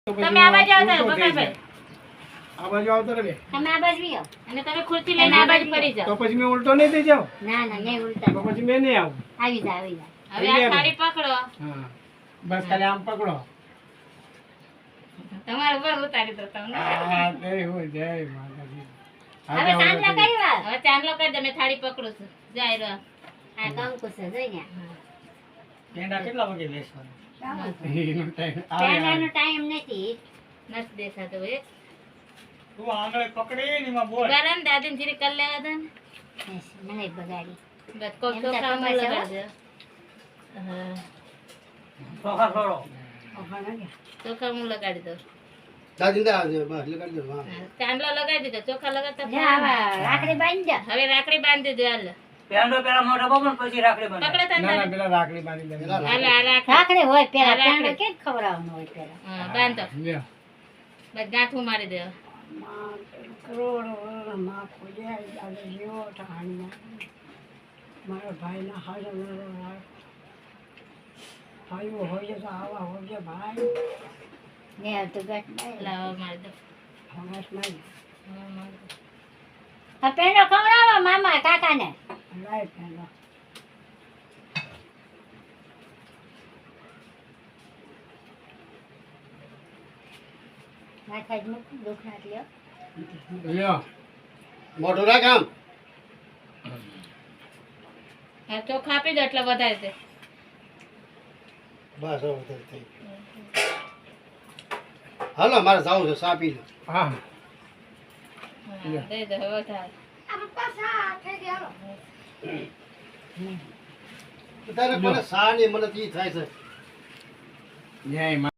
તમે આ બાજુ આવતા રહો બકાભાઈ, આ બાજુ આવતો રે. તમે આ બાજુ આવો. અને તમે ખુરશી લઈને આ બાજુ ફરી જાઓ. તો પછી મેં ઉલટો નહીં થઈ જાઉં. ના ના નહીં ઉલટા તો પછી મેં નહીં આવું. આવી જા આવી જા. હવે આ થાળી પકડો, હા બસ ખાલી આમ પકડો. તમારે ઉપર ઉતારી દો તમને. હા જય હો જય માતાજી. હવે સાંજના કરી વાર. હવે ચાંદલો કરી દે, મેં થાળી પકડું છું. જાય રહ્યો. આ કંકુ છે જોઈ ને. પેંડા કેટલા વાગે બેસવાના? એનો time આવે. પહેલાનો ટાઈમ નથી. નથી દેખાતો એ. તું આંગળે પકડી ને એમાં બોલ. ગરમ દાદીને જીરી કરી લેવા દે ને. બસ, મને બગાડી. બસ કોક એમ ચોખા તો માં તમારે લગાડજો. હા, ચોખા છોડો. ચોખા હું લગાડી દઉં. દાદીને આવજો બસ લગાડી દો. હા હા, ચાંદલો લગાડી દીધો, ચોખા લગાડતા જા આવા રાખડી બાંધી જા. હવે રાખડી બાંધી દો. હાલ પેંડો પેલા મોઢા બબન પછી રાખડી બંધાય. પકડે ના ના તાંદા. પેલા રાખડી બાંધી દે. હાલ આ રાખડી. રાખડી હોય પેલા રાખડી. પેંડો કેમ ખવડાવવાનો હોય પેલા. હા, બાંધો. લ્યો. બસ ગાંઠું મારી દે. મારા ભાઈના હાજર ભાઈઓ હોય તો આવા હોય ભાઈ ને તો ગટ બાય. લાવો મારી દો. હંગાસમાં હા, મારી દો. આ પેંડો ખવડાવો મામા કાકાને. લાય પેલા માથા જ મૂક દુખ ના લ્યો. લ્યો. મોઢું રાખ આમ. હા, ચોખા આપી દો એટલે વધારે છે. બસ હવે તો થઈ. હાલો મારે જાવું છે સા પી લો. હા હા, દઈ દો હવે વધારે. તારે મને સા ની મને ઈ થાય છે. જય